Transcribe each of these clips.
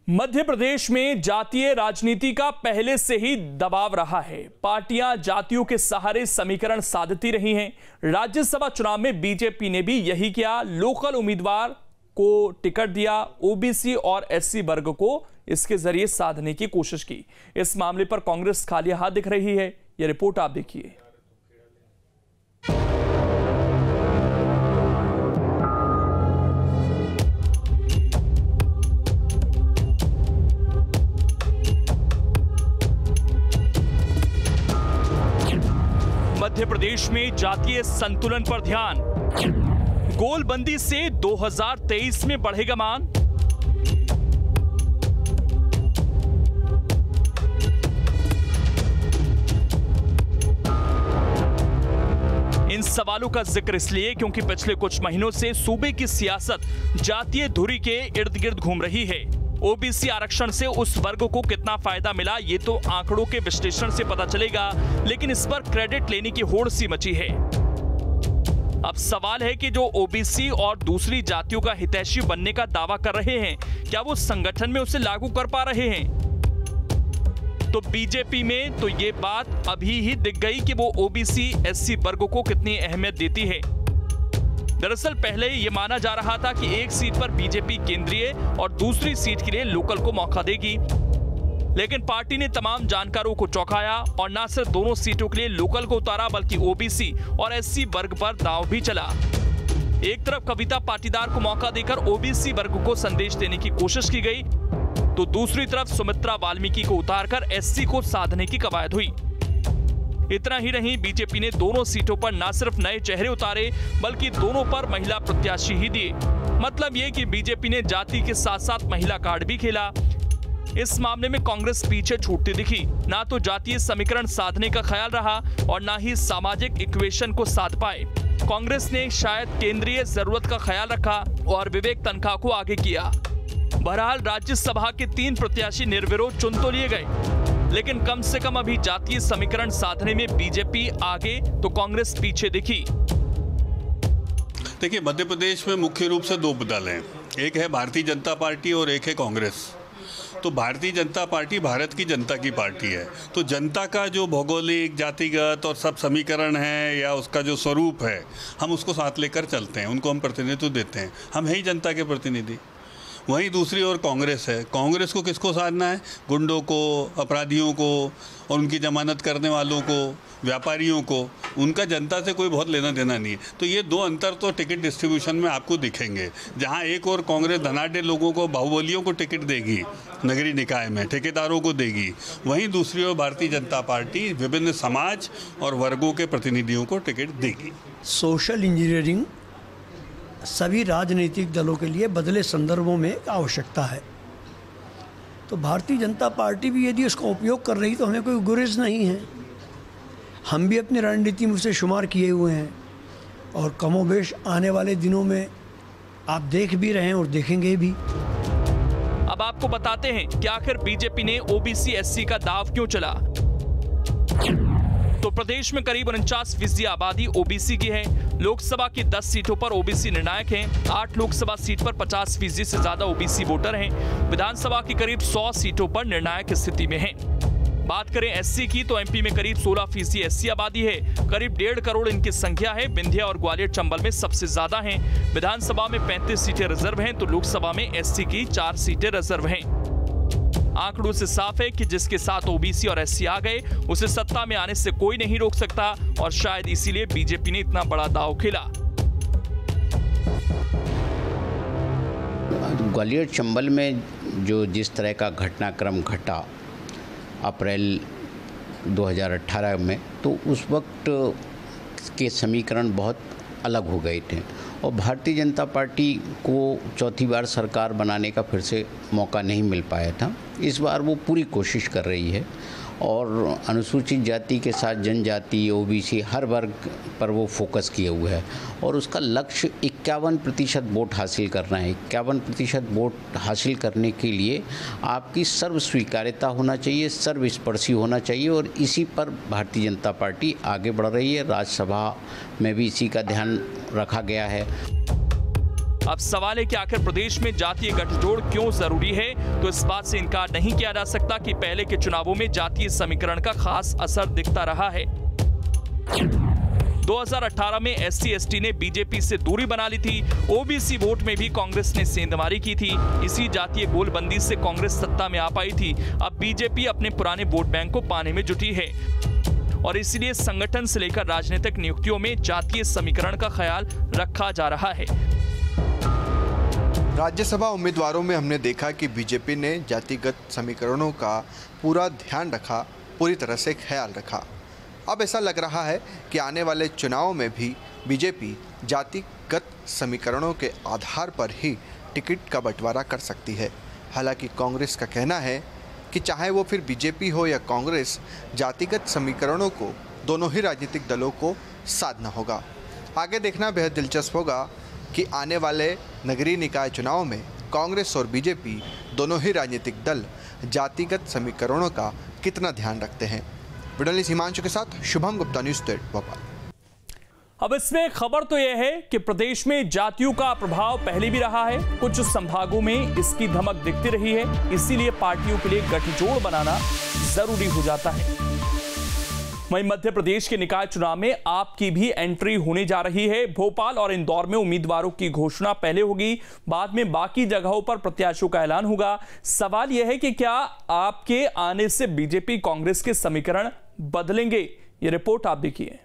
मध्य प्रदेश में जातीय राजनीति का पहले से ही दबाव रहा है। पार्टियां जातियों के सहारे समीकरण साधती रही हैं। राज्यसभा चुनाव में बीजेपी ने भी यही किया। लोकल उम्मीदवार को टिकट दिया, ओबीसी और एससी वर्ग को इसके जरिए साधने की कोशिश की। इस मामले पर कांग्रेस खाली हाथ दिख रही है। यह रिपोर्ट आप देखिए। मध्य प्रदेश में जातीय संतुलन पर ध्यान, गोलबंदी से 2023 में बढ़ेगा मान। इन सवालों का जिक्र इसलिए क्योंकि पिछले कुछ महीनों से सूबे की सियासत जातीय धुरी के इर्द गिर्द घूम रही है। ओबीसी आरक्षण से उस वर्ग को कितना फायदा मिला ये तो आंकड़ों के विश्लेषण से पता चलेगा, लेकिन इस पर क्रेडिट लेने की होड़ सी मची है। अब सवाल है कि जो ओबीसी और दूसरी जातियों का हितैषी बनने का दावा कर रहे हैं, क्या वो संगठन में उसे लागू कर पा रहे हैं? तो बीजेपी में तो ये बात अभी ही दिख गई कि वो ओबीसी एससी वर्ग को कितनी अहमियत देती है। दरअसल पहले ये माना जा रहा था कि एक सीट पर बीजेपी केंद्रीय और दूसरी सीट के लिए लोकल को मौका देगी, लेकिन पार्टी ने तमाम जानकारों को चौंकाया और न सिर्फ दोनों सीटों के लिए लोकल को उतारा बल्कि ओबीसी और एससी वर्ग पर दांव भी चला। एक तरफ कविता पाटीदार को मौका देकर ओबीसी वर्ग को संदेश देने की कोशिश की गई, तो दूसरी तरफ सुमित्रा वाल्मीकि को उतारकर एससी को साधने की कवायद हुई। इतना ही नहीं, बीजेपी ने दोनों सीटों पर न सिर्फ नए चेहरे उतारे बल्कि दोनों पर महिला प्रत्याशी ही दिए। मतलब ये कि बीजेपी ने जाति के साथ साथ महिला कार्ड भी खेला। इस मामले में कांग्रेस पीछे छूटती दिखी। ना तो जातीय समीकरण साधने का ख्याल रहा और ना ही सामाजिक इक्वेशन को साध पाए। कांग्रेस ने शायद केंद्रीय जरूरत का ख्याल रखा और विवेक तनखा को आगे किया। बहरहाल राज्यसभा के 3 प्रत्याशी निर्विरोध चुन तो लिए गए, लेकिन कम से कम अभी जातीय समीकरण साधने में बीजेपी आगे तो कांग्रेस पीछे दिखी। देखिए, मध्य प्रदेश में मुख्य रूप से 2 दल हैं, एक है भारतीय जनता पार्टी और एक है कांग्रेस। तो भारतीय जनता पार्टी भारत की जनता की पार्टी है, तो जनता का जो भौगोलिक, जातिगत और सब समीकरण है या उसका जो स्वरूप है, हम उसको साथ लेकर चलते हैं, उनको हम प्रतिनिधित्व देते हैं। हम है ही जनता के प्रतिनिधि। वहीं दूसरी ओर कांग्रेस है। कांग्रेस को किसको साधना है? गुंडों को, अपराधियों को और उनकी जमानत करने वालों को, व्यापारियों को। उनका जनता से कोई बहुत लेना देना नहीं है। तो ये 2 अंतर तो टिकट डिस्ट्रीब्यूशन में आपको दिखेंगे। जहां एक और कांग्रेस धनाढ़ लोगों को, बाहुबलियों को टिकट देगी नगरीय निकाय में, ठेकेदारों को देगी, वहीं दूसरी ओर भारतीय जनता पार्टी विभिन्न समाज और वर्गों के प्रतिनिधियों को टिकट देगी। सोशल इंजीनियरिंग सभी राजनीतिक दलों के लिए बदले संदर्भों में आवश्यकता है। तो भारतीय जनता पार्टी भी यदि उसका उपयोग कर रही तो हमें कोई गुरेज नहीं है। हम भी अपनी रणनीति में उसे शुमार किए हुए हैं और कमोबेश आने वाले दिनों में आप देख भी रहे हैं और देखेंगे भी। अब आपको बताते हैं कि आखिर बीजेपी ने ओबीसी एससी का दांव क्यों चला। तो प्रदेश में करीब 49% आबादी ओबीसी की है। लोकसभा की 10 सीटों पर ओबीसी निर्णायक हैं। 8 लोकसभा सीट पर 50% से ज्यादा ओबीसी वोटर हैं। विधानसभा की करीब 100 सीटों पर निर्णायक स्थिति में हैं। बात करें एससी की तो एमपी में करीब 16% एससी आबादी है। करीब 1.5 करोड़ इनकी संख्या है। विंध्या और ग्वालियर चंबल में सबसे ज्यादा हैं। विधानसभा में 35 सीटें रिजर्व हैं तो लोकसभा में एससी की 4 सीटें रिजर्व हैं। आंकड़ों से साफ है कि जिसके साथ ओबीसी और एससी आ गए उसे सत्ता में आने से कोई नहीं रोक सकता और शायद इसीलिए बीजेपी ने इतना बड़ा दांव खेला। ग्वालियर चंबल में जो जिस तरह का घटनाक्रम घटा अप्रैल 2018 में, तो उस वक्त के समीकरण बहुत अलग हो गए थे और भारतीय जनता पार्टी को चौथी बार सरकार बनाने का फिर से मौका नहीं मिल पाया था। इस बार वो पूरी कोशिश कर रही है और अनुसूचित जाति के साथ जनजाति, ओबीसी हर वर्ग पर वो फोकस किए हुए है और उसका लक्ष्य 51% वोट हासिल करना है। 51% वोट हासिल करने के लिए आपकी सर्व स्वीकार्यता होना चाहिए, सर्वस्पर्शी होना चाहिए और इसी पर भारतीय जनता पार्टी आगे बढ़ रही है। राज्यसभा में भी इसी का ध्यान रखा गया है। अब सवाल है कि आखिर प्रदेश में जातीय गठजोड़ क्यों जरूरी है, तो इस बात से इनकार नहीं किया जा सकता कि पहले के चुनावों में जातीय समीकरण का खास असर दिखता रहा है। 2018 में SC/ST ने बीजेपी से दूरी बना ली थी। ओबीसी वोट में भी कांग्रेस ने सेंधमारी की थी। इसी जातीय गोलबंदी से कांग्रेस सत्ता में आ पाई थी। अब बीजेपी अपने पुराने वोट बैंक को पाने में जुटी है और इसलिए संगठन से लेकर राजनीतिक नियुक्तियों में जातीय समीकरण का ख्याल रखा जा रहा है। राज्यसभा उम्मीदवारों में हमने देखा कि बीजेपी ने जातिगत समीकरणों का पूरा ध्यान रखा, पूरी तरह से ख्याल रखा। अब ऐसा लग रहा है कि आने वाले चुनावों में भी बीजेपी जातिगत समीकरणों के आधार पर ही टिकट का बंटवारा कर सकती है। हालांकि कांग्रेस का कहना है कि चाहे वो फिर बीजेपी हो या कांग्रेस, जातिगत समीकरणों को दोनों ही राजनीतिक दलों को साधना होगा। आगे देखना बेहद दिलचस्प होगा कि आने वाले नगरीय निकाय चुनाव में कांग्रेस और बीजेपी दोनों ही राजनीतिक दल जातिगत समीकरणों का कितना ध्यान रखते हैं। विडलिस हिमांशु के साथ शुभम गुप्ता, न्यूज़ 8 भोपाल। अब इसमें खबर तो यह है कि प्रदेश में जातियों का प्रभाव पहले भी रहा है, कुछ संभागों में इसकी धमक दिखती रही है, इसीलिए पार्टियों के लिए गठजोड़ बनाना जरूरी हो जाता है। वहीं मध्य प्रदेश के निकाय चुनाव में आपकी भी एंट्री होने जा रही है। भोपाल और इंदौर में उम्मीदवारों की घोषणा पहले होगी, बाद में बाकी जगहों पर प्रत्याशियों का ऐलान होगा। सवाल यह है कि क्या आपके आने से बीजेपी कांग्रेस के समीकरण बदलेंगे? ये रिपोर्ट आप देखिए।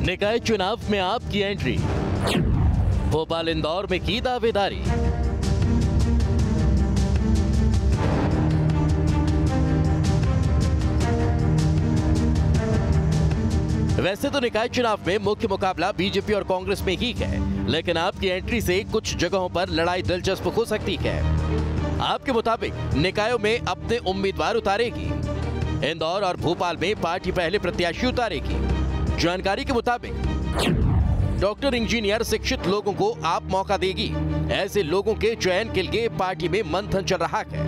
निकाय चुनाव में आपकी एंट्री, भोपाल इंदौर में की दावेदारी। वैसे तो निकाय चुनाव में मुख्य मुकाबला बीजेपी और कांग्रेस में ही है, लेकिन आपकी एंट्री से कुछ जगहों पर लड़ाई दिलचस्प हो सकती है। आपके मुताबिक निकायों में अपने उम्मीदवार उतारेगी। इंदौर और भोपाल में पार्टी पहले प्रत्याशी उतारेगी। जानकारी के मुताबिक डॉक्टर, इंजीनियर, शिक्षित लोगों को आप मौका देगी। ऐसे लोगों के चयन के लिए पार्टी में मंथन चल रहा है।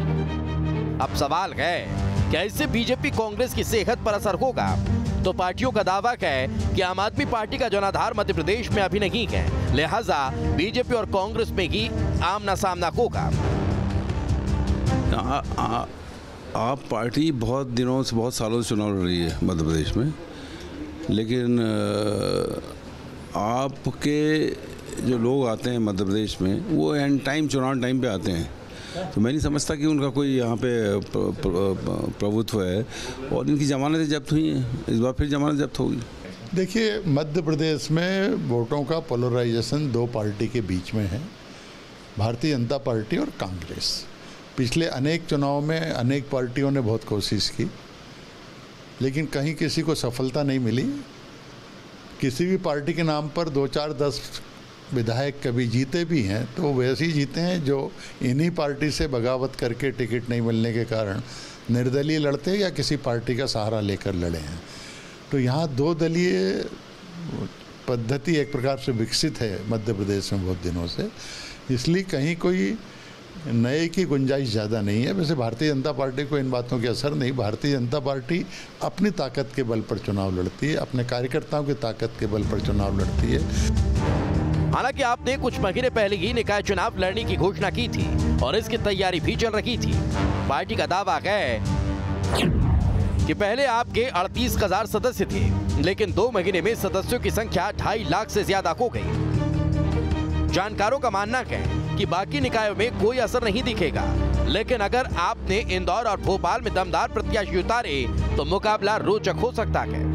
अब सवाल है, क्या इससे बीजेपी कांग्रेस की सेहत पर असर होगा? तो पार्टियों का दावा है कि आम आदमी पार्टी का जनाधार मध्य प्रदेश में अभी नहीं है, लिहाजा बीजेपी और कांग्रेस में ही आमना सामना होगा। आप पार्टी बहुत दिनों से, बहुत सालों से चुनाव लड़ रही है मध्य प्रदेश में, लेकिन आपके जो लोग आते हैं मध्य प्रदेश में वो एंड टाइम, चुनाव टाइम पे आते हैं, तो मैं नहीं समझता कि उनका कोई यहाँ पे प्रभुत्व है और इनकी जमानतें जब्त हुई हैं। इस बार फिर जमानत जब्त होगी। देखिए, मध्य प्रदेश में वोटों का पोलराइजेशन दो पार्टी के बीच में है, भारतीय जनता पार्टी और कांग्रेस। पिछले अनेक चुनाव में अनेक पार्टियों ने बहुत कोशिश की, लेकिन कहीं किसी को सफलता नहीं मिली। किसी भी पार्टी के नाम पर 2, 4, 10 विधायक कभी जीते भी हैं तो वैसे ही जीते हैं जो इन्हीं पार्टी से बगावत करके टिकट नहीं मिलने के कारण निर्दलीय लड़ते या किसी पार्टी का सहारा लेकर लड़े हैं। तो यहाँ दो दलीय पद्धति एक प्रकार से विकसित है मध्य प्रदेश में बहुत दिनों से, इसलिए कहीं कोई नए की गुंजाइश ज़्यादा नहीं है। वैसे भारतीय जनता पार्टी को इन बातों के असर नहीं, भारतीय जनता पार्टी अपनी ताकत के बल पर चुनाव लड़ती है, अपने कार्यकर्ताओं की ताकत के बल पर चुनाव लड़ती है। हालांकि आपने कुछ महीने पहले ही निकाय चुनाव लड़ने की घोषणा की थी और इसकी तैयारी भी चल रही थी। पार्टी का दावा है कि पहले आपके 38,000 सदस्य थे, लेकिन 2 महीने में सदस्यों की संख्या 2.5 लाख से ज्यादा हो गई। जानकारों का मानना है कि बाकी निकायों में कोई असर नहीं दिखेगा, लेकिन अगर आपने इंदौर और भोपाल में दमदार प्रत्याशी उतारे तो मुकाबला रोचक हो सकता है।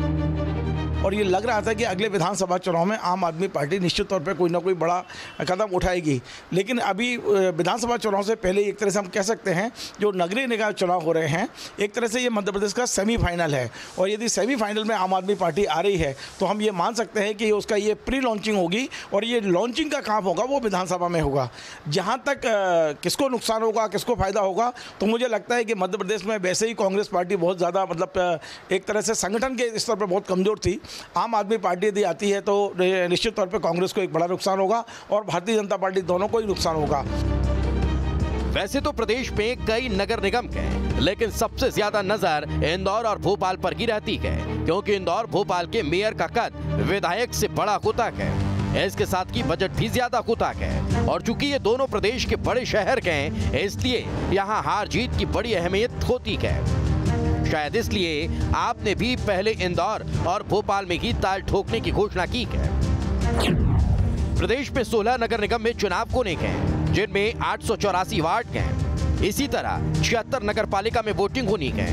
और ये लग रहा था कि अगले विधानसभा चुनाव में आम आदमी पार्टी निश्चित तौर पे कोई ना कोई बड़ा कदम उठाएगी, लेकिन अभी विधानसभा चुनाव से पहले एक तरह से हम कह सकते हैं जो नगरीय निकाय चुनाव हो रहे हैं, एक तरह से ये मध्य प्रदेश का सेमीफाइनल है। और यदि सेमीफाइनल में आम आदमी पार्टी आ रही है तो हम ये मान सकते हैं कि उसका ये प्री लॉन्चिंग होगी और ये लॉन्चिंग का काम होगा वो विधानसभा में होगा। जहाँ तक किसको नुकसान होगा, किसको फ़ायदा होगा, तो मुझे लगता है कि मध्य प्रदेश में वैसे ही कांग्रेस पार्टी बहुत ज़्यादा मतलब एक तरह से संगठन के स्तर पर बहुत कमज़ोर थी। आम आदमी पार्टी यदि आती है तो निश्चित तौर पर कांग्रेस को एक बड़ा नुकसान होगा और भारतीय जनता पार्टी, दोनों को ही नुकसान होगा। वैसे तो प्रदेश में कई नगर निगम हैं, लेकिन सबसे ज्यादा नजर इंदौर और भोपाल पर ही रहती है, क्योंकि इंदौर भोपाल के मेयर का कद विधायक से बड़ा होता है। इसके साथ ही बजट भी ज्यादा होता है, और चूंकि ये दोनों प्रदेश के बड़े शहर हैं, इसलिए यहाँ हार जीत की बड़ी अहमियत होती है। शायद इसलिए आपने भी पहले इंदौर और भोपाल में ही ताल ठोकने की घोषणा की है। प्रदेश में 16 नगर निगम में चुनाव होने हैं, जिनमें 884 वार्ड हैं। इसी तरह 76 नगर पालिका में वोटिंग होनी है,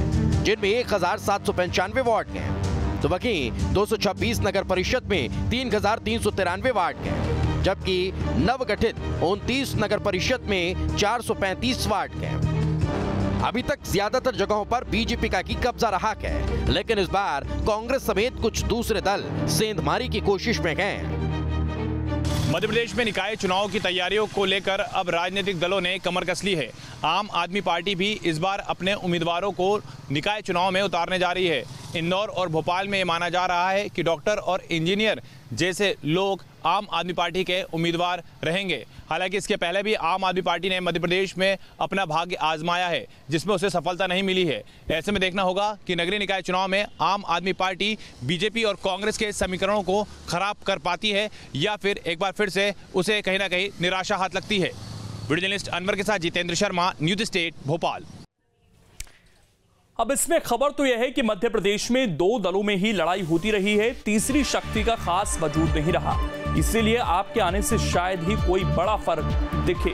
जिनमें 1795 वार्ड हैं। तो वहीं 226 नगर परिषद में 3393 वार्ड हैं, जबकि नवगठित 29 नगर परिषद में 435 वार्ड हैं। अभी तक ज्यादातर जगहों पर बीजेपी का ही कब्जा रहा है, लेकिन इस बार कांग्रेस समेत कुछ दूसरे दल सेंधमारी की कोशिश में हैं। मध्य प्रदेश में निकाय चुनाव की तैयारियों को लेकर अब राजनीतिक दलों ने कमर कस ली है। आम आदमी पार्टी भी इस बार अपने उम्मीदवारों को निकाय चुनाव में उतारने जा रही है। इंदौर और भोपाल में ये माना जा रहा है कि डॉक्टर और इंजीनियर जैसे लोग आम आदमी पार्टी के उम्मीदवार रहेंगे। हालांकि इसके पहले भी आम आदमी पार्टी ने मध्य प्रदेश में अपना भाग्य आजमाया है, जिसमें उसे सफलता नहीं मिली है। ऐसे में देखना होगा कि नगरीय निकाय चुनाव में आम आदमी पार्टी बीजेपी और कांग्रेस के समीकरणों को खराब कर पाती है, या फिर एक बार फिर से उसे कहीं ना कहीं निराशा हाथ लगती है। वीडियो जर्नलिस्ट अनवर के साथ जितेंद्र शर्मा, न्यूज स्टेट, भोपाल। अब इसमें खबर तो यह है कि मध्य प्रदेश में 2 दलों में ही लड़ाई होती रही है, तीसरी शक्ति का खास वजूद नहीं रहा। इसीलिए आपके आने से शायद ही कोई बड़ा फर्क दिखे।